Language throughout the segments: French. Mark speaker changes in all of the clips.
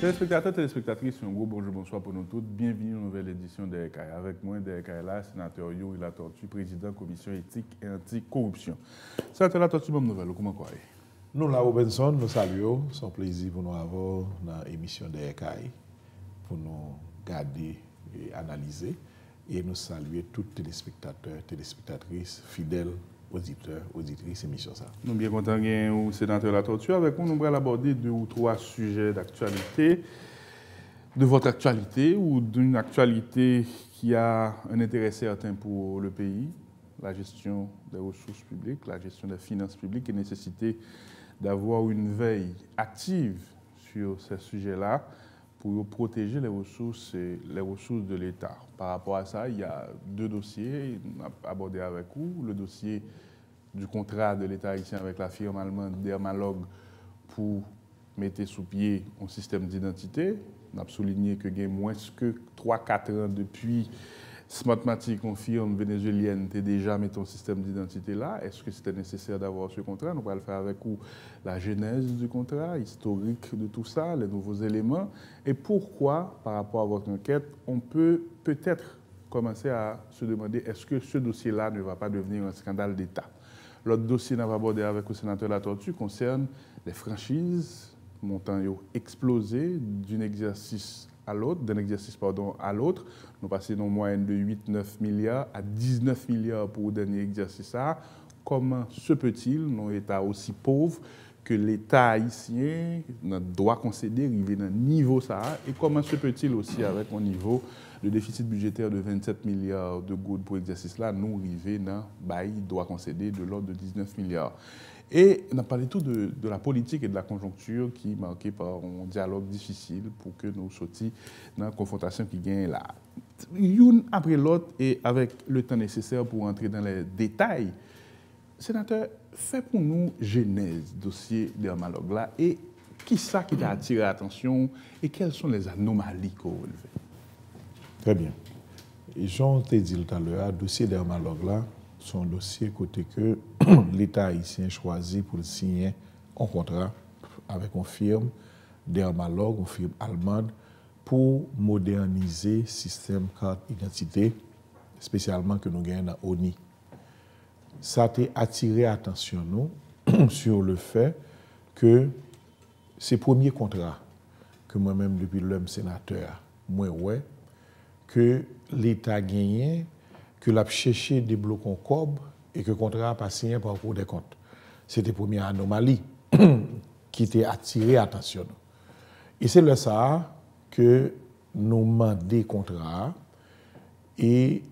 Speaker 1: Téléspectateurs, téléspectatrices, un gros bonjour, bonsoir pour nous toutes. Bienvenue à une nouvelle édition de RKI. Avec moi, de RKI là, sénateur Yuri Latortue, président de la commission éthique et anticorruption. Sénateur Latortue, bonne nouvelle, comment quoi?
Speaker 2: Nous, la Robinson, nous saluons. C'est un plaisir pour nous avoir dans l'émission de RKI, pour nous garder et analyser. Et nous saluer tous les téléspectateurs, téléspectatrices, fidèles, auditeurs, auditrices, émission ça.
Speaker 1: Nous sommes bien contents de vous, sénateur Latortue. Avec nous, nous allons aborder 2 ou 3 sujets d'actualité, de votre actualité ou d'une actualité qui a un intérêt certain pour le pays, la gestion des ressources publiques, la gestion des finances publiques et nécessité d'avoir une veille active sur ces sujets-là pour protéger les ressources de l'État. Par rapport à ça, il y a 2 dossiers abordés avec vous. Le dossier du contrat de l'État haïtien avec la firme allemande Dermalog pour mettre sous pied un système d'identité. On a souligné que il y a moins que 3-4 ans depuis Smartmatic, une firme vénézuélienne, a déjà mis un système d'identité là. Est-ce que c'était nécessaire d'avoir ce contrat? Nous allons le faire avec vous la genèse du contrat, historique de tout ça, les nouveaux éléments. Et pourquoi, par rapport à votre enquête, on peut peut-être commencer à se demander est-ce que ce dossier-là ne va pas devenir un scandale d'État? L'autre dossier qu'on va aborder avec le sénateur Latortue concerne les franchises montant explosé d'un exercice à l'autre. Nous passons en moyenne de 8-9 milliards à 19 milliards pour le dernier exercice. Comment se peut-il, dans un État aussi pauvre, que l'État haïtien doit concéder, arriver dans un niveau ça, et comment se peut-il aussi avec un niveau de déficit budgétaire de 27 milliards de gouttes pour l'exercice là, nous arriver dans doit concéder de l'ordre de 19 milliards. Et on a parlé tout de la politique et de la conjoncture qui est marquée par un dialogue difficile pour que nous sortions dans la confrontation qui gagne là. Une après l'autre et avec le temps nécessaire pour entrer dans les détails. Sénateur, fait pour nous genèse dossier Dermalog là et qui ça qui t'a attiré l'attention et quelles sont les anomalies qu'on relève?
Speaker 2: Très bien. Et Jean t'a dit tout à l'heure, le dossier Dermalog là, son dossier côté que l'État haïtien choisit pour signer un contrat avec une firme Dermalog, une firme allemande, pour moderniser le système carte identité, spécialement que nous gagnons dans ONI. Ça a attiré l'attention nous sur le fait que ces premiers contrats que moi-même depuis l'homme sénateur, moi ouais, que l'État gagnait, que l'a cherché des blocs en cob et que le contrat n'a pas signé par Cour des comptes. C'était la première anomalie qui était attirée l'attention. Et c'est là ça que nous demandons contrat et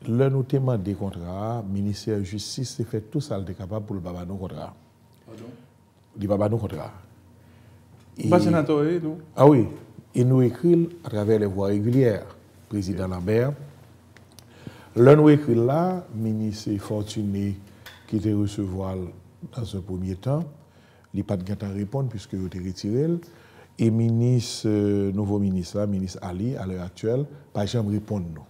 Speaker 2: là nous demandons contrat, le ministère de la Justice fait tout ça le capable pour le baba nos contrat. Pardon? Le baba nos contrat.
Speaker 1: Pas sénateur, nous?
Speaker 2: Ah oui, et nous écrivons à travers les voies régulières. Président Lambert. Là, nous écrit là, ministre Fortuné qui était recevoir dans un premier temps, il n'a pas de gain à répondre puisque il a été retiré. Et nouveau ministre, là, ministre Ali, à l'heure actuelle, pas jamais répondre non.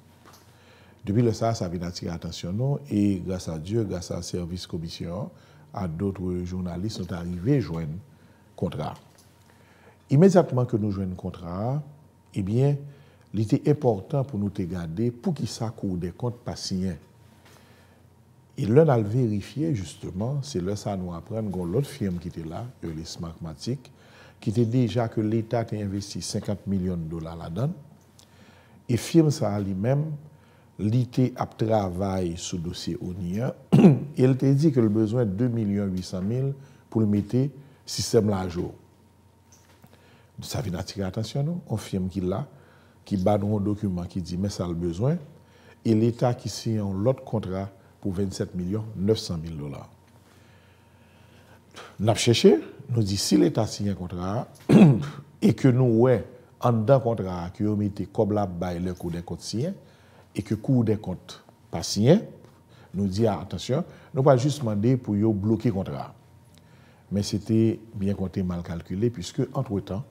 Speaker 2: Depuis le ça vient attirer l'attention non. Et grâce à Dieu, grâce à service commission, à d'autres journalistes sont arrivés à joindre contrat. Immédiatement que nous joignons contrat, eh bien, il était important pour nous te garder pour qu'il ça Cour des comptes pas signé. Et là, on a vérifié justement, c'est là ça nous apprend que l'autre firme qui était là, les Smartmatic, qui était déjà que l'État a investi 50 millions de dollars là-dedans. Et firme ça lui-même, l'IT a travaillé sur le dossier ONIA, et elle t'a dit que le besoin de 2 800 000 pour le mettre le système là à jour. Ça vient attirer l'attention, non? On firme qui l'a, qui bat un document qui dit mais ça a le besoin et l'État qui signe l'autre contrat pour 27 900 000 dollars. Nous avons cherché, nous dit si l'État signe un contrat et que nous ouais en dedans contrat que nous mettons comme la bail le Cour des comptes signé et que Cour des comptes pas signé, nous dit attention, nous pas juste demander pour yo bloquer le contrat. Mais c'était bien compté mal calculé puisque entre-temps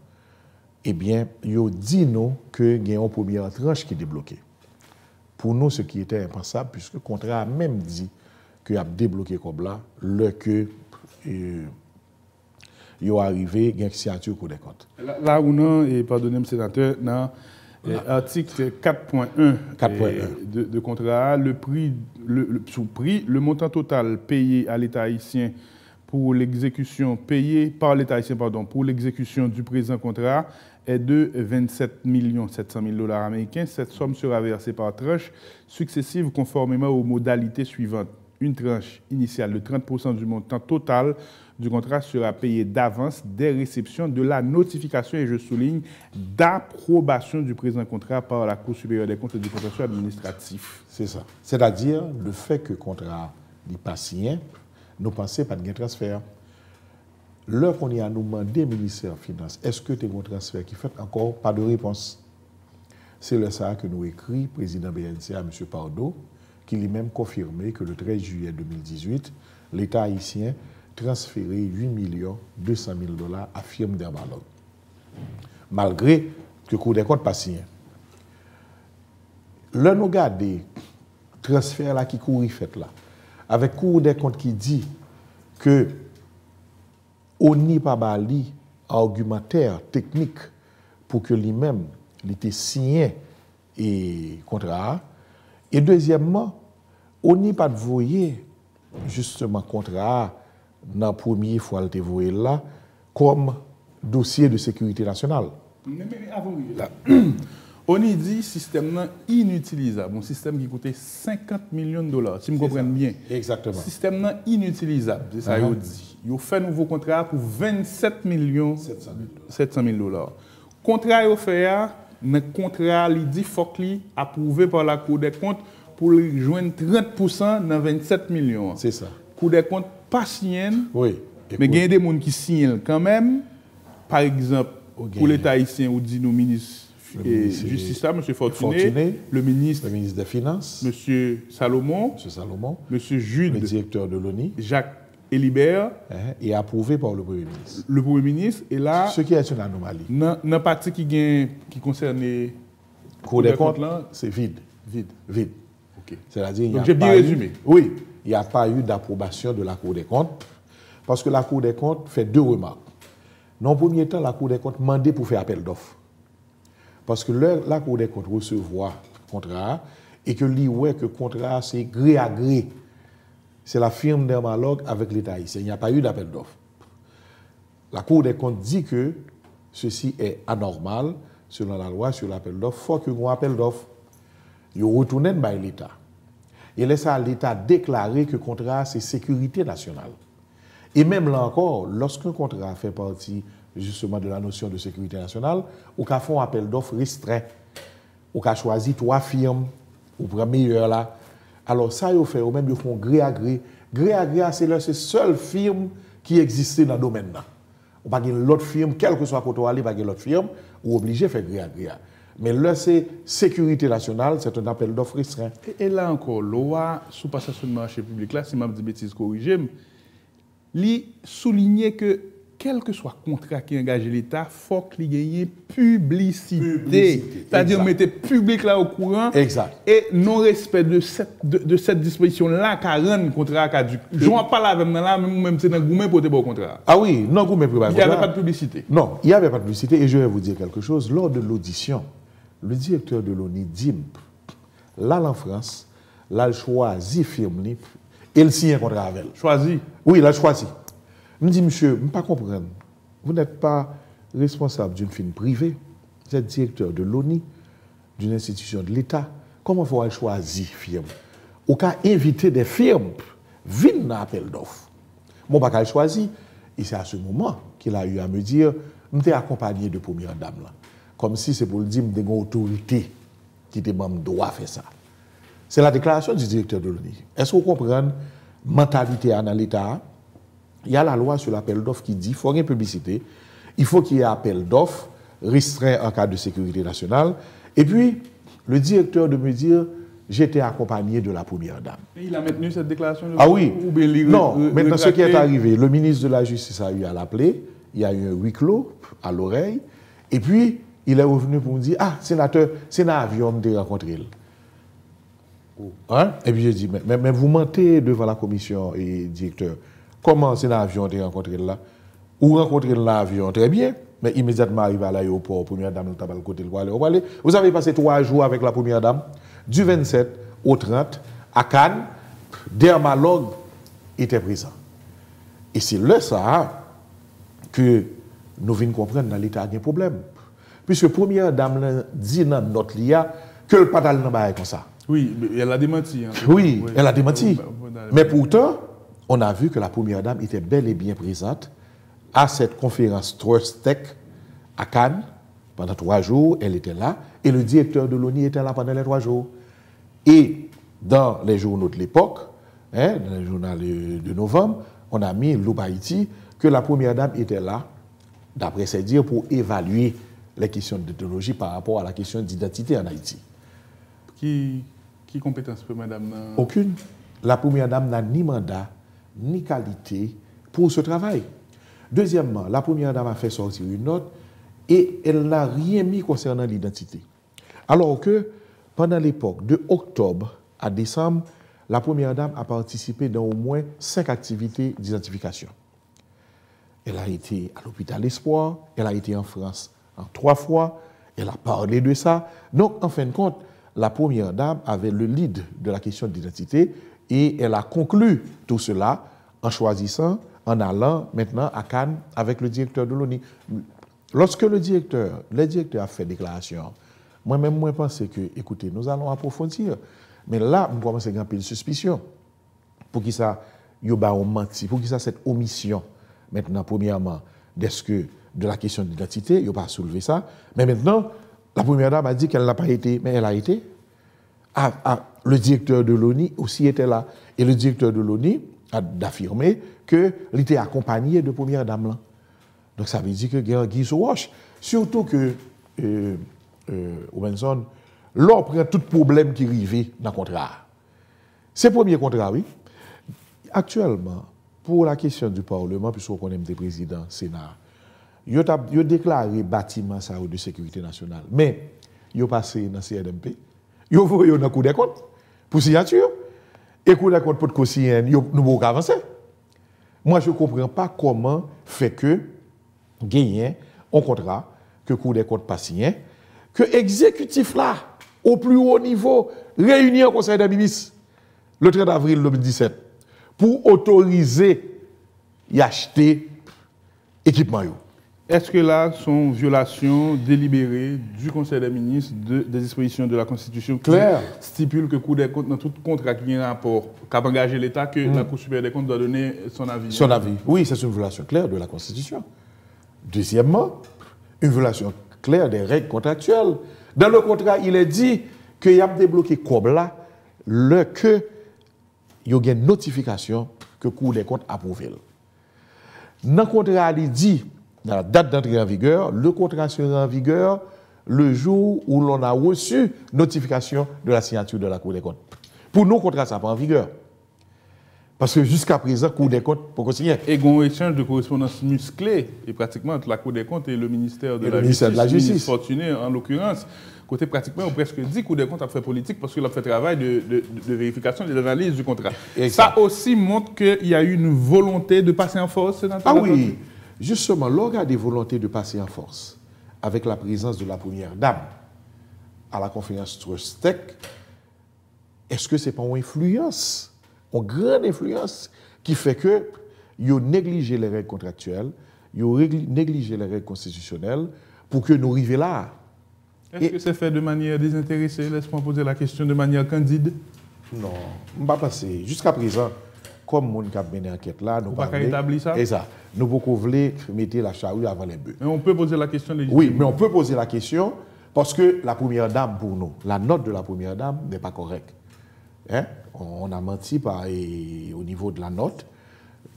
Speaker 2: eh bien, ils dit nous qu'il y a une première tranche qui est débloquée. Pour nous, ce qui était impensable, puisque le contrat a même dit qu'il a débloqué comme là, le que ils sont arrivés à une signature Cour des comptes.
Speaker 1: Là où non, et pardonnez-moi, sénateur, dans l'article 4.1 de contrat, le montant total payé à l'État haïtien pour l'exécution, payé par l'État haïtien, pardon, pour l'exécution du présent contrat est de 27 700 000 $ américains. Cette somme sera versée par tranches successives conformément aux modalités suivantes. Une tranche initiale de 30% du montant total du contrat sera payée d'avance dès réception de la notification, et je souligne, d'approbation du présent contrat par la Cour supérieure des comptes et du contentieux administratif.
Speaker 2: C'est ça. C'est-à-dire le fait que le contrat n'est pas signé, nous pensons pas de transfert. L'heure qu'on y a nous demandé au ministère des Finances, est-ce que tu as un transfert qui fait encore pas de réponse? C'est le ça que nous écrit président BNC à M. Pardo, qui lui-même confirmé que le 13 juillet 2018, l'État haïtien transféré 8 200 000 $ à firme d'Herbalog. Malgré que le Cour des comptes pas signé. Là, nous regardons le transfert là qui courit fait là, avec Cour des comptes qui dit que on n'y pas bali argumentaire technique pour que lui-même il était signé et contrat. Et deuxièmement, on n'y pas de voyer justement contrat dans la première fois qu'il était voyé là comme dossier de sécurité nationale.
Speaker 1: Mais avant là, on y dit système inutilisable, un système qui coûtait 50 millions de $, si vous comprenez bien.
Speaker 2: Exactement.
Speaker 1: Système inutilisable, c'est ça qu'il dit. Il a fait un nouveau contrat pour 27 700 000 $. Contrat il fait le contrat il dit faut qu'il approuvé par la Cour des comptes pour joindre 30% dans 27 millions.
Speaker 2: C'est ça.
Speaker 1: Cour des comptes pas signé.
Speaker 2: Oui.
Speaker 1: Mais il y a des gens qui signent quand même. Par exemple, pour l'État haïtien, on dit nos ministres et justice, M. Fortuné, le ministre
Speaker 2: des Finances,
Speaker 1: M. Salomon, M. Jude,
Speaker 2: le directeur de l'ONI,
Speaker 1: Jacques Elibert,
Speaker 2: et approuvé par le Premier ministre.
Speaker 1: Le Premier ministre, et là,
Speaker 2: ce qui est une anomalie.
Speaker 1: Dans la partie qui concerne les
Speaker 2: Cour des comptes, c'est vide. Vide.
Speaker 1: Okay.
Speaker 2: C'est-à-dire, il n'y a
Speaker 1: j'ai bien résumé.
Speaker 2: Oui, il n'y a pas eu d'approbation de la Cour des comptes, parce que la Cour des comptes fait deux remarques. Dans le premier temps, la Cour des comptes demandait pour faire appel d'offres. Parce que la Cour des comptes recevoir le contrat et que que le contrat c'est gré à gré. C'est la firme d'Herbalog avec l'État haïtien. Il n'y a pas eu d'appel d'offres. La Cour des comptes dit que ceci est anormal selon la loi sur l'appel d'offres. Il faut qu'il y ait un appel d'offres. Il retourne à l'État. Et laisse à l'État déclarer que le contrat c'est sécurité nationale. Et même là encore, lorsqu'un contrat fait partie justement de la notion de sécurité nationale, ou qu'a fait un appel d'offres restreint, ou qu'a choisi 3 firmes, ou pour meilleur là. Alors ça, ils font même, ils font gré à gré. Gré à gré, c'est la seule firme qui existait dans le domaine là. Ou pas l'autre firme, quel que soit côté où aller, pas l'autre firme, ou obligé de faire gré à gré. Mais là, c'est sécurité nationale, c'est un appel d'offres restreint.
Speaker 1: Et là encore, loi sous passation de marché public là, si je dis bêtises corrigées, il soulignait que quel que soit le contrat qui engage l'État, il faut qu'il y ait publicité. C'est-à-dire mettre public là au courant.
Speaker 2: Exact.
Speaker 1: Et non-respect de cette disposition-là, qui rend le contrat caduc. Je ne parle pas avec là, même c'est dans le gourmet pour te bon contrat.
Speaker 2: Ah oui, non, gourmet pour
Speaker 1: il n'y avait pas de publicité.
Speaker 2: Non, il n'y avait pas de publicité. Et je vais vous dire quelque chose. Lors de l'audition, le directeur de l'ONI dit, là en France, là, il choisit firme, et il signe un contrat avec elle.
Speaker 1: Choisi?
Speaker 2: Oui, il a choisi. Je me dis, monsieur, je ne peux pas comprendre. Vous n'êtes pas responsable d'une firme privée. Vous êtes directeur de l'ONI, d'une institution de l'État. Comment faut-il choisir firme? Ou qu'à inviter des firmes, viennent dans l'appel d'offres. Mon pas qu'à choisir. Et c'est à ce moment qu'il a eu à me dire, je suis accompagné de première dame là. Comme si c'est pour le dire, une autorité qui te doit faire ça. C'est la déclaration du directeur de l'ONI. Est-ce que vous comprenez la mentalité dans l'État? Il y a la loi sur l'appel d'offres qui dit qu'il faut une publicité, il faut qu'il y ait appel d'offres restreint en cas de sécurité nationale. Et puis, le directeur de me dire, j'étais accompagné de la première dame.
Speaker 1: Et il a maintenu cette déclaration?
Speaker 2: Ah oui. Non, maintenant ce qui est arrivé, le ministre de la Justice a eu à l'appeler, il y a eu un huis clos à l'oreille, et puis il est revenu pour me dire, ah, sénateur, c'est dans l'avion que j'ai rencontré. Hein? Et puis j'ai dit, mais vous mentez devant la commission et directeur. Comment c'est dans l'avion que j'ai rencontré là? ou rencontrer l'avion, très bien, mais immédiatement arrivé à l'aéroport, première dame, le tabac, le côté, le aller. Vous avez passé 3 jours avec la première dame, du 27 au 30, à Cannes, dermatologue était présent. Et c'est là ça que nous venons comprendre dans l'État qu'il y a un problème. Puisque première dame dit dans notre LIA que le patal n'a pas comme ça.
Speaker 1: Oui, elle a démenti. Hein.
Speaker 2: Oui, elle a démenti. Mais pourtant, on a vu que la première dame était bel et bien présente à cette conférence Trust Tech à Cannes. Pendant 3 jours, elle était là. Et le directeur de l'ONU était là pendant les 3 jours. Et dans les journaux de l'époque, dans le journal de novembre, on a mis Loup Haïti que la première dame était là, d'après ses dires, pour évaluer les questions de technologie par rapport à la question d'identité en Haïti.
Speaker 1: Qui compétence peut madame?
Speaker 2: Aucune. La première dame n'a ni mandat, ni qualité pour ce travail. Deuxièmement, la première dame a fait sortir une note et elle n'a rien mis concernant l'identité. Alors que, pendant l'époque de octobre à décembre, la première dame a participé dans au moins 5 activités d'identification. Elle a été à l'hôpital Espoir, elle a été en France en 3 fois, elle a parlé de ça. Donc, en fin de compte, la première dame avait le lead de la question d'identité et elle a conclu tout cela en choisissant, en allant maintenant à Cannes avec le directeur de l'ONU. Lorsque le directeur a fait déclaration, moi-même, moi, pensais que, écoutez, nous allons approfondir. Mais là, on commence à avoir une suspicion. Pour qui ça, il y a menti, pour qui ça, cette omission, maintenant, premièrement, de la question d'identité, il n'y a pas soulevé ça. Mais maintenant, la première dame a dit qu'elle n'a pas été, mais elle a été. Le directeur de l'ONU aussi était là. Et le directeur de l'ONU a affirmé qu'il était accompagné de première dame là. Donc ça veut dire que Guy Sowash, surtout que Robinson, là, on prend tout problème qui arrive dans le contrat. C'est le premier contrat, oui. Actuellement, pour la question du Parlement, puisqu'on connaît des présidents, Sénat, il a déclaré bâtiment de sécurité nationale. Mais il a passé dans le CNMP, il a envoyé dans le Cour des comptes pour signature. Et le Cour des comptes pour le CN, nous pouvons avancer. Moi, je ne comprends pas comment fait que gagner un contrat que le Cour des comptes pas signé, que l'exécutif là, au plus haut niveau, réunit au Conseil des ministres le 30 avril 2017 pour autoriser et acheter équipement.
Speaker 1: Est-ce que là, sont violation délibérée du Conseil des ministres des dispositions de la Constitution qui stipule que le Cour des comptes, dans tout contrat qui a un rapport, qui a engagé l'État, que la Cour supérieure des comptes doit donner son avis?
Speaker 2: Son avis. Oui, c'est une violation claire de la Constitution. Deuxièmement, une violation claire des règles contractuelles. Dans le contrat, il est dit qu'il y a débloqué comme là, que il y a une notification que le Cour des comptes approuve. Dans le contrat, il dit, dans la date d'entrée en vigueur, le contrat sera en vigueur le jour où l'on a reçu notification de la signature de la Cour des comptes. Pour nous, le contrat, ça n'est pas en vigueur. Parce que jusqu'à présent, Cour des comptes, pour continuer.
Speaker 1: Et il y a un échange de correspondance musclée, et pratiquement entre la Cour des comptes et le ministère de la Justice. Fortuné, en l'occurrence. Côté pratiquement, on presque dit Cour des comptes a fait politique parce qu'il a fait travail de vérification et d'analyse du contrat. Ça aussi montre qu'il y a eu une volonté de passer en force.
Speaker 2: Ah oui, justement, l'organe a des volontés de passer en force avec la présence de la première dame à la conférence Trust Tech. Est-ce que ce n'est pas une influence, une grande influence qui fait que ils ont négligé les règles contractuelles, ils ont négligé les règles constitutionnelles pour que nous arrivions là?
Speaker 1: Est-ce que c'est fait de manière désintéressée? Laisse-moi poser la question de manière candide.
Speaker 2: Non, je ne vais pas passer. Jusqu'à présent, comme mon cap mené enquête là, nous
Speaker 1: pas établir ça.
Speaker 2: Et ça, nous pouvons mettre la charrue avant les bœufs.
Speaker 1: Mais on peut poser la question légitimement.
Speaker 2: Oui, mais on peut poser la question parce que la première dame pour nous, la note de la première dame n'est pas correcte. Hein? On a menti au niveau de la note,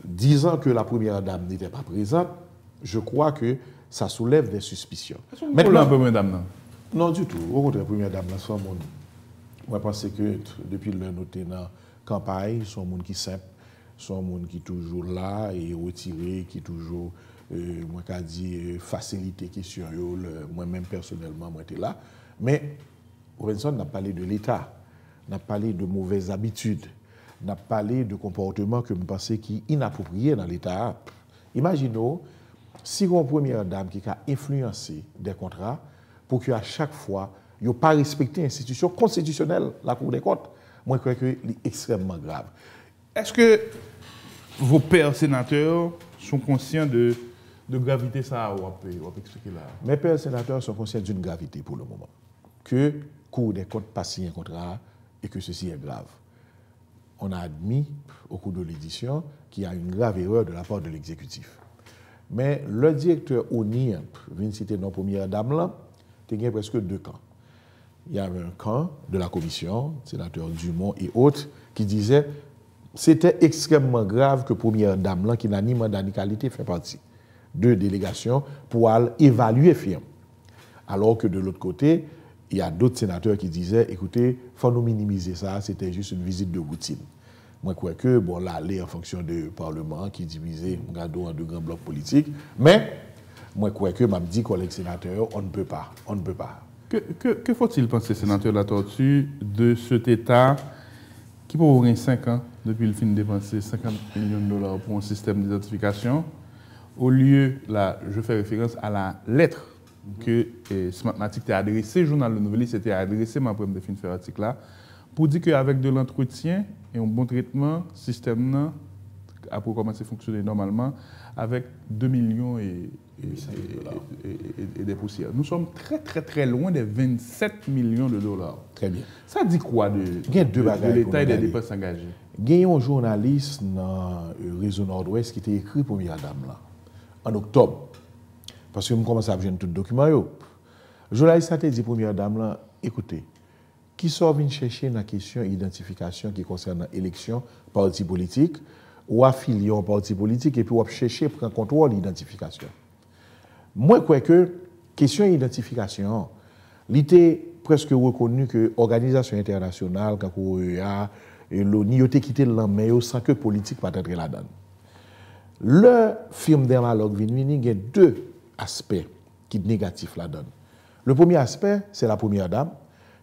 Speaker 2: disant que la première dame n'était pas présente. Je crois que ça soulève des suspicions.
Speaker 1: Maintenant, la première dame, non?
Speaker 2: Non, du tout. Au contraire, la première dame, c'est un monde. Moi, je pense que depuis le noté dans la campagne, c'est un monde qui est simple, c'est un monde qui est toujours là et retiré, qui est toujours, moi, qui dit, facilité question. Moi-même, personnellement, moi, j'étais là. Mais Robinson n'a parlé de l'État, n'a parlé de mauvaises habitudes, n'a parlé de comportements que je pensais qui inappropriés dans l'État. Imaginons, si une première dame qui a influencé des contrats pour qu'à chaque fois, il n'y ait pas respecté l'institution constitutionnelle, la Cour des comptes, moi, je crois que c'est extrêmement grave.
Speaker 1: Est-ce que vos pères sénateurs sont conscients de gravité ça, on peut expliquer là?
Speaker 2: Mes pères sénateurs sont conscients d'une gravité pour le moment. Que Cour des comptes pas signé un contrat et que ceci est grave. On a admis au cours de l'édition qu'il y a une grave erreur de la part de l'exécutif. Mais le directeur ONI, vient citer nos premières dames là, il y a presque 2 camps. Il y avait un camp de la commission, sénateur Dumont et autres, qui disaient c'était extrêmement grave que première dame là, qui n'a ni mandat ni qualité, fait partie de délégations pour aller évaluer firme. Alors que de l'autre côté, il y a d'autres sénateurs qui disaient écoutez, il faut nous minimiser ça, c'était juste une visite de routine. Moi, je crois que, bon, là, aller en fonction du Parlement qui divisait en 2 grands blocs politiques, mais moi, je crois que, m'a dit, collègues sénateurs, on ne peut pas.
Speaker 1: Que faut-il penser, sénateur La Tortue, de cet État qui, pour 5 ans, depuis le fin de dépenser 50 millions de dollars pour un système d'identification, au lieu, là, je fais référence à la lettre que Smartmatic a adressée, le journal Le Nouveliste c'était adressé, ma première de fin de faire article là, pour dire qu'avec de l'entretien et un bon traitement, le système a pour commencer à fonctionner normalement avec 2 millions et des poussières. Nous sommes très loin des 27 millions de dollars.
Speaker 2: Très bien.
Speaker 1: Ça dit quoi de l'État et des dépenses engagées?
Speaker 2: Il y a un journaliste dans le réseau Nord-Ouest qui a écrit pour Première Dame là, en octobre. Parce que je commence à voir tout le document. Le journaliste a dit Première Dame là, écoutez, qui sort venir chercher la question d'identification qui concerne l'élection, parti politique, ou affilié au parti politique, et puis on va chercher pour un contrôle l'identification. Moi, je crois que question d'identification, il était presque reconnu que l'organisation internationale, comme l'OEA, et l'ONU, ont quitté le main sans que politique ne soit là-dedans. Le film Dermalog Vinvini, il y a 2 aspects qui sont négatifs là-dedans. Le premier aspect, c'est la première dame,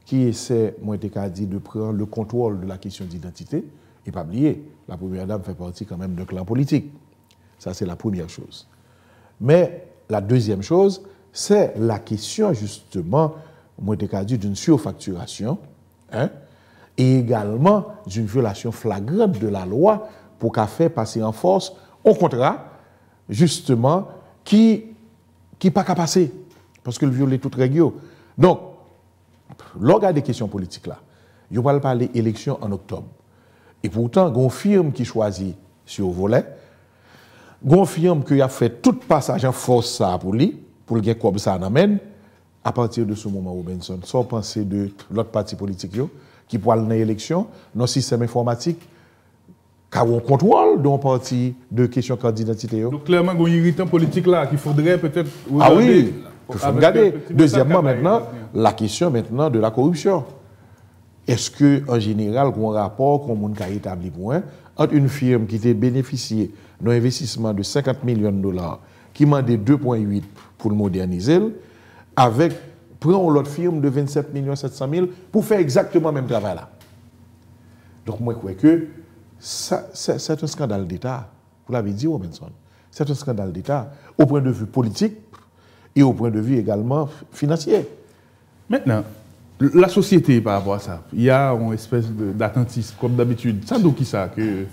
Speaker 2: qui essaie, moi, dit, de prendre le contrôle de la question d'identité. Et pas oublier, la première dame fait partie quand même d'un clan politique. Ça, c'est la première chose. Mais la deuxième chose, c'est la question, justement, moi, dit, d'une surfacturation, hein, et également d'une violation flagrante de la loi pour qu'à faire passer en force un contrat, justement, qui n'est pas qu'à passer, parce que le violer toute règle. Donc, l'organe des questions politiques là, il va parler élection en octobre. Et pourtant, il y a une firme qui choisit sur le volet, il y a une firme qui a fait tout passage en force ça pour lui, pour le gagner comme ça en amène. À partir de ce moment, Robinson, sans penser de l'autre parti politique qui peut aller dans l'élection, dans le système informatique, qui a un contrôle d'un parti de questions d'identité.
Speaker 1: Donc clairement, il y a un irritant politique là qu'il faudrait peut-être...
Speaker 2: Ah oui, il faut regarder. Deuxièmement, maintenant, la question maintenant de la corruption. Est-ce qu'en général, il y a un rapport qu'on a établi entre une firme qui a bénéficié d'un investissement de 50 millions de dollars, qui m'a demandé 2,8 pour le moderniser, avec prend l'autre firme de 27 700 000 pour faire exactement le même travail là. Donc moi je crois que c'est un scandale d'État. Vous l'avez dit, Robinson. C'est un scandale d'État au point de vue politique et au point de vue également financier.
Speaker 1: Maintenant, la société par rapport à ça, il y a une espèce d'attentisme, comme d'habitude. Ça d'où qui ça que...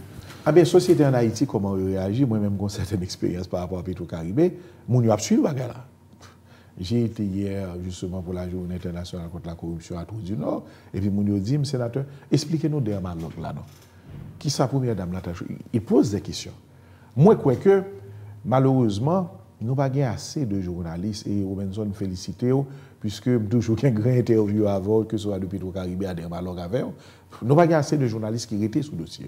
Speaker 2: Ah bien, société en Haïti, comment on réagit? Moi-même, j'ai une certaine expérience par rapport à Petro-Caribé. Mon yo a suivi le là. J'ai été hier, justement, pour la journée internationale contre la corruption à Tour du Nord. Et puis, mon yo dit, sénateur, expliquez-nous Dermalog là, non? Qui sa première dame là? Il pose des questions. Moi, je crois que, malheureusement, nous n'avons pas assez de journalistes, et Robinson félicite, puisque toujours qu'un grand interview avant, que ce soit de Petro-Caribé à Dermalog avec, nous n'avons pas assez de journalistes qui étaient sous le dossier.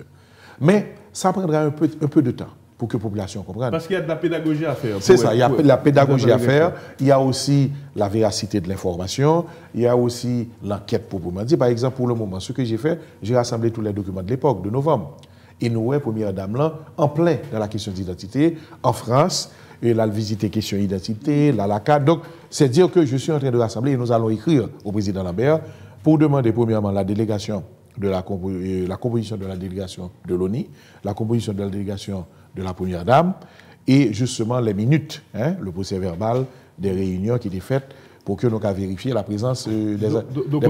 Speaker 2: Mais ça prendra un peu de temps pour que la population comprenne.
Speaker 1: Parce qu'il y a de la pédagogie à faire.
Speaker 2: C'est ça, il y a de la pédagogie à faire. Il y a aussi la véracité de l'information. Il y a aussi l'enquête proprement dit. Par exemple, pour le moment, ce que j'ai fait, j'ai rassemblé tous les documents de l'époque, de novembre. Et nous, première dame là, en plein dans la question d'identité, en France, et là, visiter question d'identité, la carte. Donc, c'est dire que je suis en train de rassembler et nous allons écrire au président Lambert pour demander premièrement la délégation de la composition de la délégation de l'ONU, la composition de la délégation de la première dame, et justement les minutes, hein, le procès verbal des réunions qui étaient faites pour que nous puissions vérifier la présence des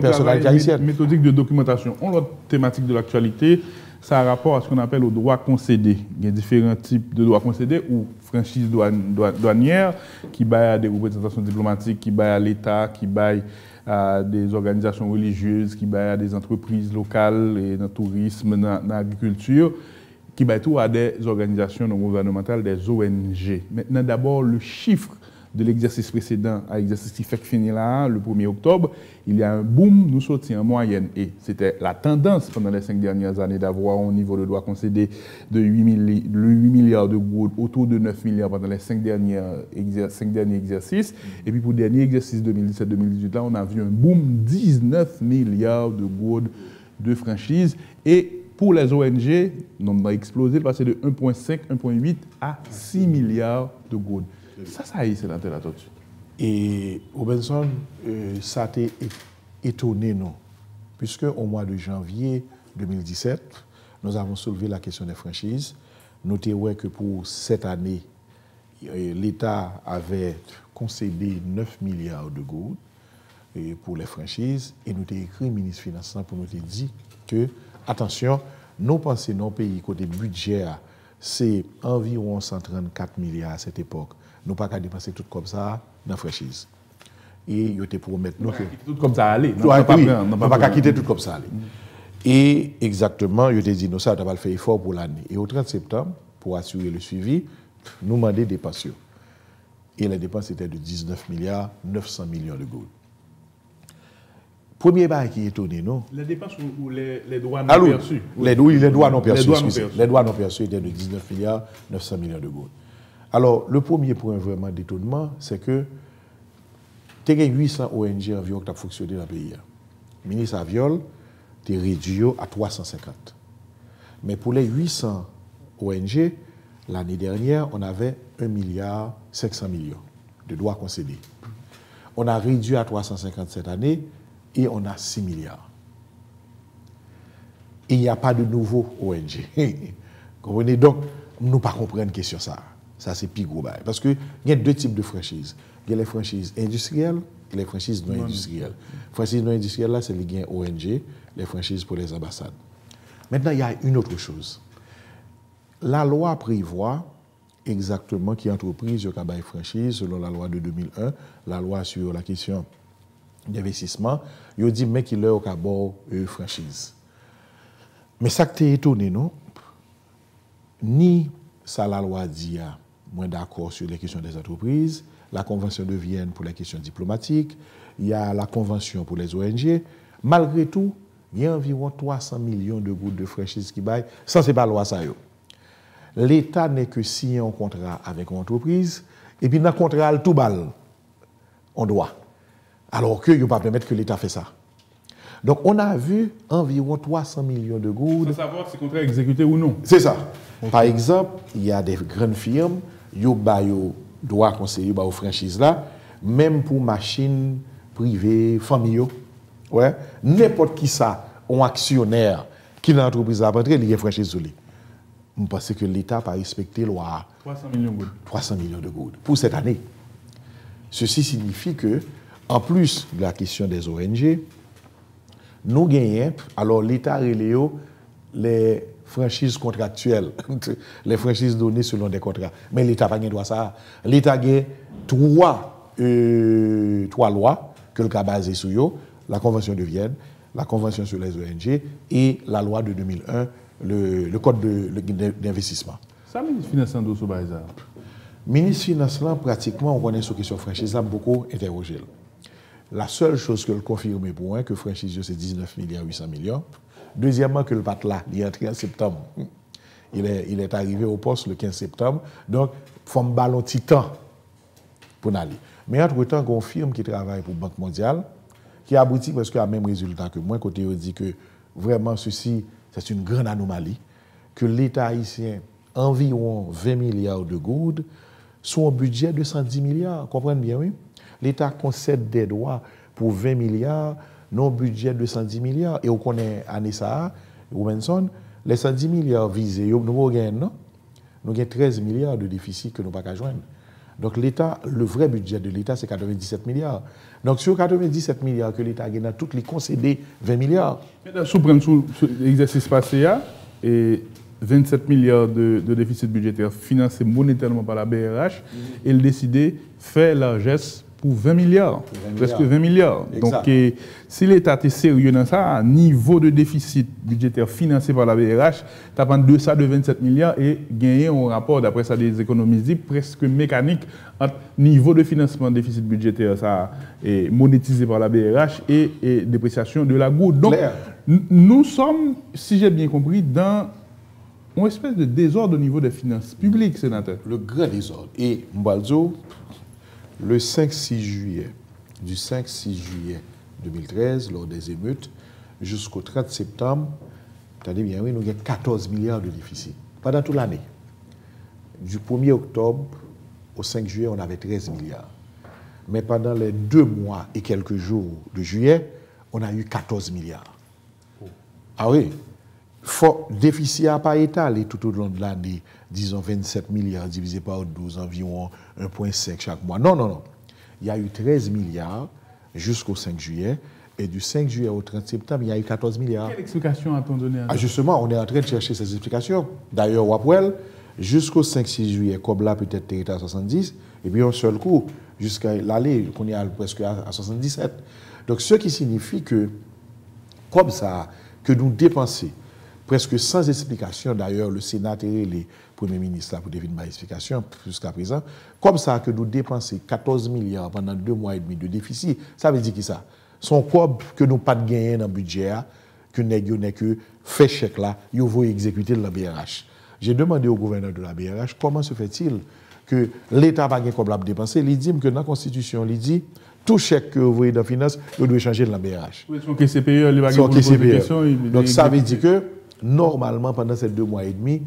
Speaker 2: personnalités haïtiennes.
Speaker 1: Méthodique de documentation. On l'autre thématique de l'actualité, ça a rapport à ce qu'on appelle au droit concédé. Il y a différents types de droits concédés ou franchises douanières qui baillent à des représentations diplomatiques, qui baillent à l'État, qui baillent à des organisations religieuses, qui baillent à des entreprises locales et dans le tourisme, dans l'agriculture, qui baillent tout à des organisations non gouvernementales, des ONG. Maintenant, d'abord, le chiffre de l'exercice précédent à l'exercice qui fait fini là, le 1er octobre, il y a un boom, nous sortis en moyenne. Et c'était la tendance pendant les 5 dernières années d'avoir au niveau de droit concédé de 8 milliards de goud, autour de 9 milliards pendant les 5 derniers exercices. Et puis pour le dernier exercice 2017-2018, là, on a vu un boom, 19 milliards de goud de franchise. Et pour les ONG, le nombre a explosé, passé de 1,5, 1,8 à 6 milliards de goud. Ça y est, c'est la tortue.
Speaker 2: Et Robinson, ça t'a étonné, non? Puisque au mois de janvier 2017, nous avons soulevé la question des franchises. Notez que pour cette année, l'État avait concédé 9 milliards de goud pour les franchises. Et nous avons écrit au ministre des Finances pour nous dire que, attention, nous pensons nos pays côté budget, c'est environ 134 milliards à cette époque. Nous pas qu'à dépenser tout comme ça dans la franchise. Et il était pour mettre nous que
Speaker 1: tout comme ça aller.
Speaker 2: Nous pas qu'à quitter tout comme ça aller. Et exactement, il était dit nous ça, on va le faire effort pour l'année. Et au 30 septembre, pour assurer le suivi, nous demandions des dépenses. Et les dépenses étaient de 19 milliards 900 millions de goud. Premier bail qui est étonné, non?
Speaker 1: Les dépenses ou les droits non perçus?
Speaker 2: Les droits non perçus. Les droits non perçus étaient de 19 milliards 900 millions de goud. Alors, le premier point vraiment d'étonnement, c'est que tu as 800 ONG environ qui ont fonctionné dans le pays. Le ministre Aviol, tu réduit à 350. Mais pour les 800 ONG, l'année dernière, on avait 1 milliard 500 millions de droits concédés. On a réduit à 350 cette année et on a 6 milliards. Il n'y a pas de nouveaux ONG. Comprenez donc, nous ne pas comprendre une question ça. Ça, c'est plus gros. Parce qu'il y a deux types de franchises. Il y a les franchises industrielles et les franchises non industrielles. Les franchises non industrielles, là, c'est les ONG, les franchises pour les ambassades. Maintenant, il y a une autre chose. La loi prévoit exactement qui entreprise qui a une franchise, selon la loi de 2001, la loi sur la question d'investissement, il dit mais qu'il a une franchise. Mais ça qui t'est étonné, non? Ni ça la loi dit moins d'accord sur les questions des entreprises, la Convention de Vienne pour les questions diplomatiques, il y a la Convention pour les ONG. Malgré tout, il y a environ 300 millions de gouttes de franchise qui baillent. Ça, ce n'est pas la loi. L'État n'est que signé un contrat avec une entreprise, et puis dans le contrat, tout balle, on doit. Alors que il ne peut pas permettre que l'État fait ça. Donc, on a vu environ 300 millions de gouttes.
Speaker 1: Sans savoir si le contrat est exécuté ou non.
Speaker 2: C'est ça. Okay. Par exemple, il y a des grandes firmes, qui doivent conseiller aux franchises là, même pour machines privées, familiaux. Ouais. N'importe qui ça, un actionnaire qui dans l'entreprise a rentré, il y a franchise sur lui. Je pense que l'État n'a pas respecté la loi.
Speaker 1: 300 millions de gouttes. 300
Speaker 2: millions de gouttes pour cette année. Ceci signifie que, en plus de la question des ONG, nous gagnons, alors l'État reléo les franchises contractuelles, les franchises données selon des contrats. Mais l'État n'a pas droit à ça. L'État a trois lois que le cas basé sur eux, la Convention de Vienne, la Convention sur les ONG et la loi de 2001, le Code d'investissement.
Speaker 1: Ça, le ministre des Finances d'où ça?
Speaker 2: Le ministre des Finances, pratiquement, on connaît sur la question franchise, a beaucoup interrogé. La seule chose que le confirme pour un, que franchise, c'est 19 milliards 800 millions. Deuxièmement, que le pat là, il est entré en septembre. Il est arrivé au poste le 15 septembre. Donc, il faut un ballon titan pour aller. Mais entre-temps, on firme qui travaille pour la Banque mondiale, qui aboutit presque à même résultat que moi, côté on dit que vraiment ceci, c'est une grande anomalie, que l'État haïtien, environ 20 milliards de goudes, sur un budget de 110 milliards. Comprenez bien, oui? L'État concède des droits pour 20 milliards, non budget de 110 milliards. Et on connaît année ça, Robinson, les 110 milliards visés, nous avons gagné, non? nous avons 13 milliards de déficit que nous n'avons pas joindre. Donc l'État, le vrai budget de l'État, c'est 97 milliards. Donc sur 97 milliards que l'État a gagné, toutes les concédé 20 milliards.
Speaker 1: Sous l'exercice passé, et 27 milliards de déficit budgétaire financé monétairement par la BRH, et il a décidé de faire largesse pour 20 milliards, presque 20 milliards.
Speaker 2: Exact.
Speaker 1: Donc, si l'État est sérieux dans ça, un niveau de déficit budgétaire financé par la BRH, tu as de ça de 27 milliards et gagner un rapport, d'après ça, des économies presque mécaniques entre niveau de financement déficit budgétaire ça, est monétisé par la BRH et dépréciation de la goutte. Donc, nous sommes, si j'ai bien compris, dans une espèce de désordre au niveau des finances publiques, sénateur.
Speaker 2: Le grand désordre. Et Mbalzo, le 5-6 juillet, du 5-6 juillet 2013, lors des émeutes, jusqu'au 30 septembre, attendez bien, oui, nous avons 14 milliards de déficit. Pendant toute l'année. Du 1er octobre au 5 juillet, on avait 13 milliards. Mais pendant les 2 mois et quelques jours de juillet, on a eu 14 milliards. Ah oui. Déficit n'a pas étalé tout au long de l'année, disons 27 milliards divisé par 12, environ 1,5 chaque mois. Non, non, non. Il y a eu 13 milliards jusqu'au 5 juillet, et du 5 juillet au 30 septembre, il y a eu 14 milliards.
Speaker 1: Quelle explication a-t-on donné à ça?
Speaker 2: Justement, on est en train de chercher ces explications. D'ailleurs, Wapwell, jusqu'au 5-6 juillet, comme là, peut-être territoire à 70, et puis un seul coup, jusqu'à l'aller, qu'on est presque à 77. Donc, ce qui signifie que, comme ça, que nous dépensons presque sans explication, d'ailleurs, le Sénat et les premiers ministres pour définir ma explication jusqu'à présent, comme ça que nous dépensons 14 milliards pendant 2 mois et demi de déficit, ça veut dire qui ça? Son quoi que nous pas de gagner dans le budget, que nous n'avons que fait chèque là, il faut exécuter la BRH. J'ai demandé au gouverneur de la BRH comment se fait-il que l'État n'a pas gagné comme l'a dépensé. Il dit que dans la Constitution, il dit tout chèque que vous voyez dans la finance, il doit changer de la BRH.
Speaker 1: Oui, son KCPE, il va
Speaker 2: gagner. Donc ça veut dire que normalement, pendant ces 2 mois et demi,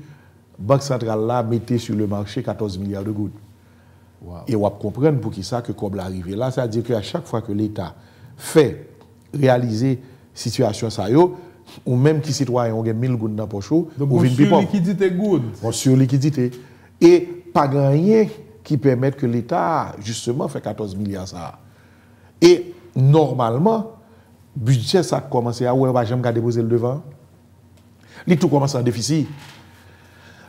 Speaker 2: la Banque centrale là mettait sur le marché 14 milliards de gouttes. Wow. Et on va comprendre pour qui ça que comme l'arrivée là, ça veut dire qu'à chaque fois que l'État fait réaliser situation ça ou même qui citoyen on gagne 1000 gouttes dans la poche,
Speaker 1: donc on sur liquidité good.
Speaker 2: On sur liquidité et pas rien qui permette que l'État justement fait 14 milliards ça. Et normalement budget ça commencé à on va jamais déposer le devant. Il tout commence en déficit.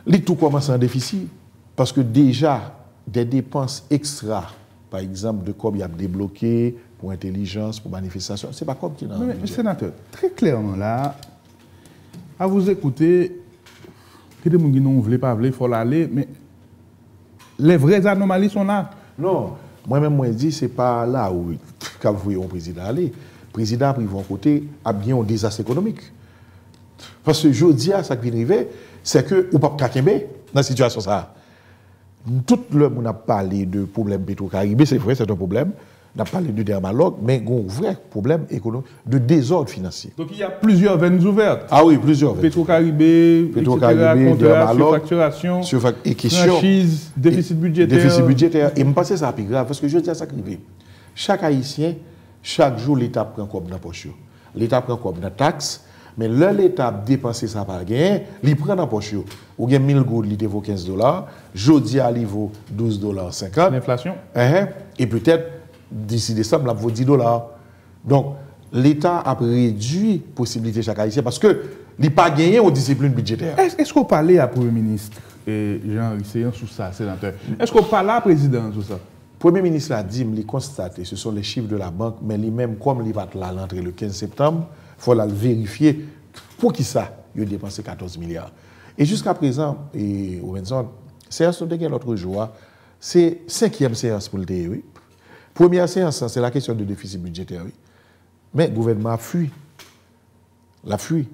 Speaker 2: Il tout commence en déficit parce que déjà des dépenses extra, par exemple de comme il y a débloqué pour intelligence, pour manifestation, c'est pas comme qui n'a.
Speaker 1: Mais sénateur, très clairement là, à vous écouter, que des gens qui ne veulent pas, il faut l'aller, mais les vraies anomalies sont là.
Speaker 2: Non, moi-même, moi, je dis, c'est pas là où, quand vous voyez un président aller, le président a pris son côté, a bien un désastre économique. Parce que je dis à ça qui vient arriver, c'est que ou pas kakembe dans la situation ça. Tout le monde a parlé de problème Petro-Caribé, c'est vrai, c'est un problème. On a parlé de dermalogue, mais il y a un vrai problème économique de désordre financier.
Speaker 1: Donc il y a plusieurs veines ouvertes.
Speaker 2: Ah oui, plusieurs veines.
Speaker 1: Petro-Caribé,
Speaker 2: dermalogue,
Speaker 1: franchise, déficit budgétaire.
Speaker 2: Déficit budgétaire. Et je pense que c'est ça plus grave, parce que je dis à ça qui chaque Haïtien, chaque jour, l'État prend comme dans la poche. L'État prend comme dans la taxe. Mais là, l'État dépense ça par gain, il prend dans la poche. Ou gain 1000 gouttes, il vaut $15. Jodi, il vaut $12.50.
Speaker 1: L'inflation.
Speaker 2: Et peut-être, d'ici décembre, il vaut $10. Donc, l'État a réduit la possibilité chaque Haïtien parce qu'il n'a pas gagné aux disciplines budgétaires.
Speaker 1: Est-ce qu'on parlait à Premier ministre Jean Risséan sur ça, sénateur? Est-ce qu'on parlait à président sur ça? Le
Speaker 2: Premier ministre a dit, il constate, ce sont les chiffres de la banque, mais lui-même, comme il va là l'entrée le 15 septembre, il faut la vérifier. Pour qui ça, il a dépensé 14 milliards. Et jusqu'à présent, Robinson, séance de l'autre jour, c'est 5e séance pour le TE. Oui. Première séance, c'est la question de déficit budgétaire. Oui. Mais le gouvernement a fui. La fui.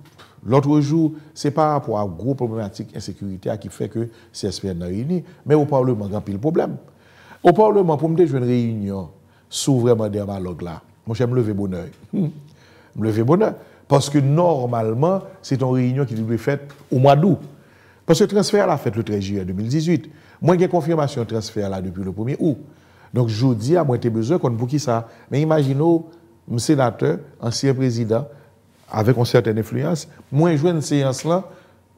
Speaker 2: L'autre jour, c'est par rapport à gros problématiques insécurité qui fait que CSPN a réuni, mais au Parlement, il y a le problème. Au Parlement, pour me jouer une réunion sous vraiment des dialogues là, moi, je me lever bonheur. Me lever bonheur. Parce que normalement, c'est une réunion qui doit être faite au mois d'août. Parce que le transfert l'a fait le 13 juillet 2018. Moi, j'ai confirmation de transfert là depuis le 1er août. Donc, je dis à moi, j'ai besoin qu'on pour qui ça. Mais imaginez, un sénateur, ancien président, avec une certaine influence, moi, je joue une séance là,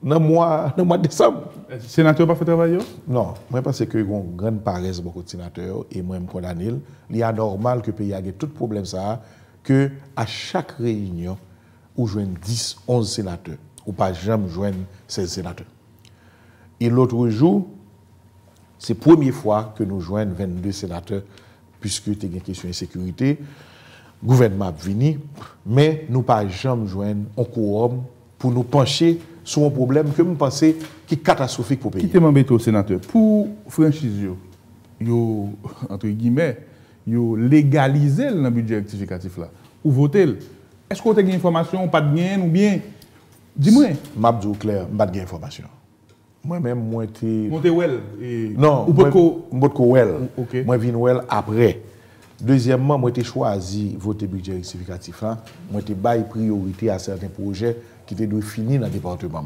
Speaker 2: dans le mois de décembre.
Speaker 1: Sénateur pas fait travail?
Speaker 2: Non, moi je pense que y a une grande paresse beaucoup de sénateurs et moi je condamne. Il est normal que le pays ait tout problème ça que à chaque réunion où joignent 10, 11 sénateurs ou pas jamais joindre 16 sénateurs. Et l'autre jour, c'est la première fois que nous joignons 22 sénateurs puisque il y a une question de sécurité. Le gouvernement a venu, mais nous pas jamais joindre un quorum pour nous pencher sur un problème que nous pensons qui est catastrophique pour le pays.
Speaker 1: Qui t'embête au sénateur? Pour franchise, yo, entre guillemets, yo légaliser le budget rectificatif là. Ou voter. Est-ce que vous avez des informations, pas de bien ou bien? Dis-moi.
Speaker 2: Je vais dire clair, je n'ai pas d'informations. Moi-même, moi, j'étais...
Speaker 1: Montez well.
Speaker 2: Non,
Speaker 1: moi,
Speaker 2: well.
Speaker 1: Okay.
Speaker 2: Moi, je viens well après. Deuxièmement, moi, j'ai choisi voter budget rectificatif. Moi, j'ai donné priorité à certains projets qui étaient finis dans le département.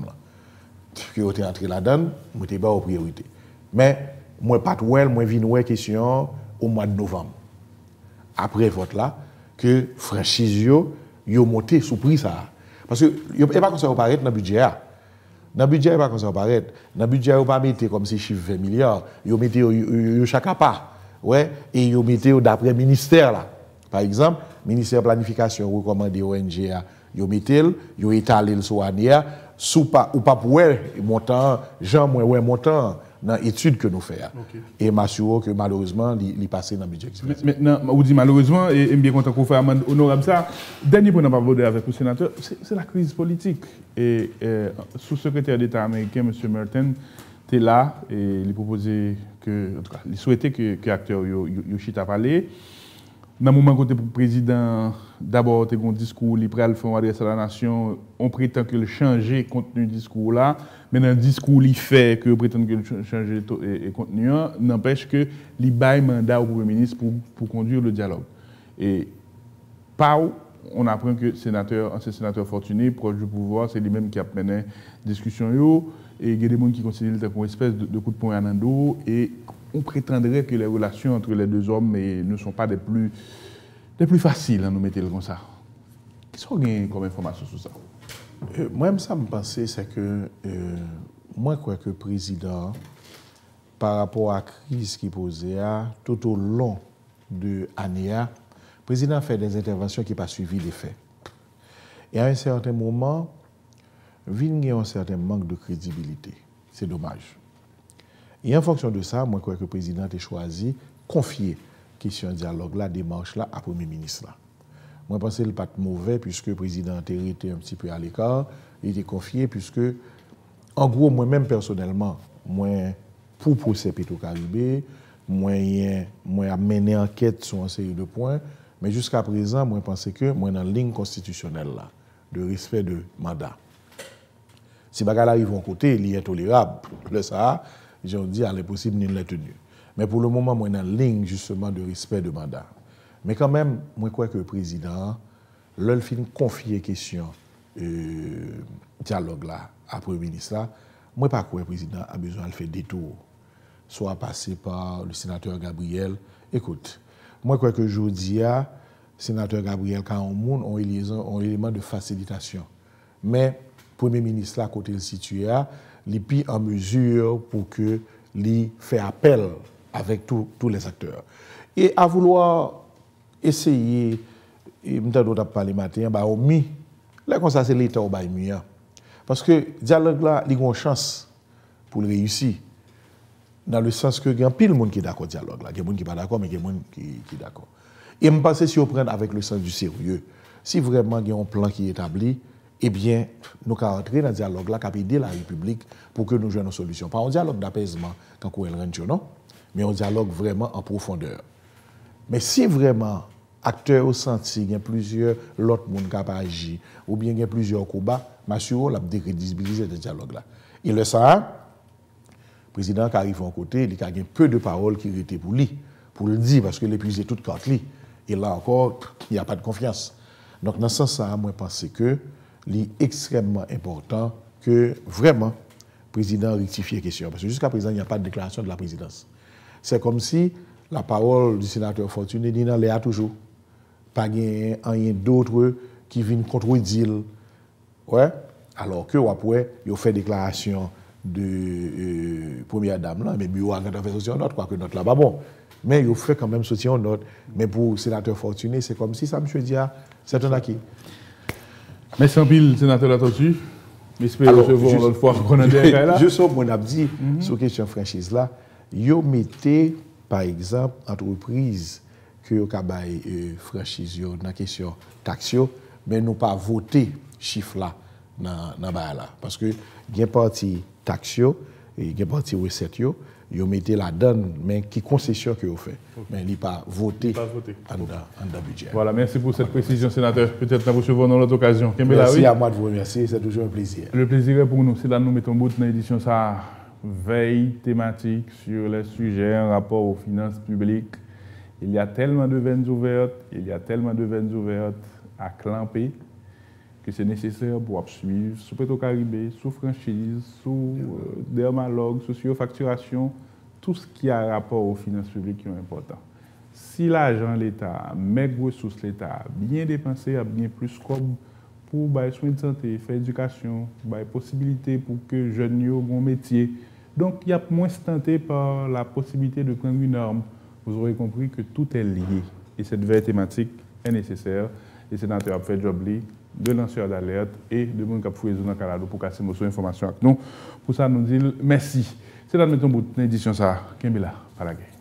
Speaker 2: Qui ont été entrés là-dedans, moi, j'ai donné priorité. Mais, moi, pas well, moi, je viens well question au mois de novembre. Après le vote là, que franchise yo monté sous prix ça. Parce que il n'est pas comme ça apparaître dans le budget. Dans le budget, il n'est pas comme ça apparaître. Dans le budget, il ne pas mettre comme si chiffre 20 milliards. Il met chaque pas. Ouais, et il met d'après le ministère. Là. Par exemple, le ministère de la Planification recommande ONG, il met étalé sur l'année, ou pas pour montant, montant dans l'étude que nous faisons. Okay. Et m'assure que malheureusement, il est passé dans le budget.
Speaker 1: Maintenant, vous dites malheureusement, et bien content qu'on fait amende honorable ça. Dernier point, on n'a pas voté avec le sénateur, c'est la crise politique. Et sous-secrétaire d'État américain, M. Merton, était là et il proposait que, en tout cas, il souhaitait que l'acteur Yoshita parle. Dans le moment où le président, d'abord, il a un discours, il a fait une adresse à la nation, on prétend qu'il change le contenu du discours là, mais dans le discours, il fait que prétend qu'il change le contenu, n'empêche que il baille mandat au Premier ministre pour conduire le dialogue. Et par on apprend que ancien sénateur Fortuné, proche du pouvoir, c'est lui-même qui a mené la discussion. Et il y a des gens qui considèrent que c'est une espèce de coup de poing à l'endo. Et on prétendrait que les relations entre les deux hommes ne sont pas des plus faciles, à nous mettre comme ça. Qu'est-ce qu'on a comme information sur ça?
Speaker 2: Moi, ça me pensait, c'est que moi, je crois que le président, par rapport à la crise qui posait tout au long de l'année, le président a fait des interventions qui n'ont pas suivi les faits. Et à un certain moment, il y a un certain manque de crédibilité. C'est dommage. Et en fonction de ça, moi, je crois que le président a choisi de confier la question de dialogue, la démarche là, à Premier ministre. Là. Moi, je pense que ce n'est pas mauvais, puisque le président a été un petit peu à l'écart. Il était confié, puisque, en gros, moi-même personnellement, moi, pour le procès Petro-Caribé, moi, j'ai mené enquête sur un série de points, mais jusqu'à présent, moi, je pense que moi, dans la ligne constitutionnelle là, de respect de mandat. Si bagala arrive à côté, il est intolérable. Le ça, j'ai dit, il est possible de le tenir. Mais pour le moment, moi, dans la ligne justement de respect de mandat. Mais quand même, moi, je crois que le président, l'ol fin confier la question dialogue là, à Premier ministre là, moi, je ne crois pas que le président a besoin de faire détour, soit passer par le sénateur Gabriel. Écoute, moi, je crois que aujourd'hui, le sénateur Gabriel, quand on monde, ont un élément de facilitation. Mais le Premier ministre, là, côté le situé, il est en mesure pour que il fait appel avec tous les acteurs. Et à vouloir essayer, et je parler matin, bah, là, comme ça, c'est l'État au mieux. Parce que le dialogue là, il a une chance pour le réussir. Dans le sens que il y a pile de monde qui est d'accord avec le dialogue là. Il y a des gens qui ne sont pas d'accord, mais il y a des gens qui sont d'accord. Et je pense que si on prend avec le sens du sérieux, si vraiment il y a un plan qui est établi, eh bien, nous allons entrer dans le dialogue là, qui a aider la République pour que nous jouions une solution. Pas un dialogue d'apaisement, quand on rentre, non, mais un dialogue vraiment en profondeur. Mais si vraiment, acteurs au senti, il y a plusieurs autres monde qui ont agi, ou bien il y a plusieurs combats, m'assure la décrédibiliser ce dialogue-là. Et le ça, le président qui arrive en côté, il y a peu de paroles qui étaient pour lui, pour le dire, parce qu'il épuisait toute carte. Et là encore, il n'y a pas de confiance. Donc, dans ce sens-là, moi, je pense que il est extrêmement important que vraiment le président rectifie la question. Parce que jusqu'à présent, il n'y a pas de déclaration de la présidence. C'est comme si la parole du sénateur Fortuné dit non, il y a toujours pas rien d'autre qui viennent contredire. Ouais. Alors que après, ils ont fait déclaration de première dame là, mais bureau a fait sortir une note, quoi que note là, pas bon. Mais ils ont fait quand même sortir une note. Mais pour le sénateur Fortuné, c'est comme si ça, monsieur Dia, c'est un acquis.
Speaker 1: Merci en pile, sénateur Latortue. J'espère recevoir une autre fois qu'on a derrière là.
Speaker 2: Juste au mon abdi, sur la question franchise là, ils mettez, par exemple, entreprise que vous avez franchise dans la question taxio, mais nous pas voté chiffre là dans là. Parce que il y a partie taxio et il y a partie recette, vous mettez la donne, mais qui concession que vous faites. Mais il n'est pas voté en le budget.
Speaker 1: Voilà, merci pour cette précision, sénateur. Peut-être nous recevons dans l'autre occasion.
Speaker 2: Merci à moi de vous remercier, c'est toujours un plaisir.
Speaker 1: Le plaisir est pour nous. C'est là que nous mettons bout dans l'édition ça veille thématique sur les sujets en rapport aux finances publiques. Il y a tellement de veines ouvertes, à clamper que c'est nécessaire pour suivre sous Petro-Caribé, sous franchise, sous dermalogue, sous surfacturation, tout ce qui a rapport aux finances publiques qui est important. Si l'argent de l'État, mes ressources de l'État, bien dépensé, a bien plus comme pour les soins de santé, faire éducation, les possibilités pour que les jeunes aient un métier. Donc, il y a moins tenté par la possibilité de prendre une norme. Vous aurez compris que tout est lié. Et cette veille thématique est nécessaire. Les sénateurs ont fait le job de lanceurs d'alerte et de monde qui a fouillé dans le Canada pour casser nos informations avec nous. Pour ça, nous disons merci. C'est là que nous mettons bout d'édition ça. Kembila, par la guerre.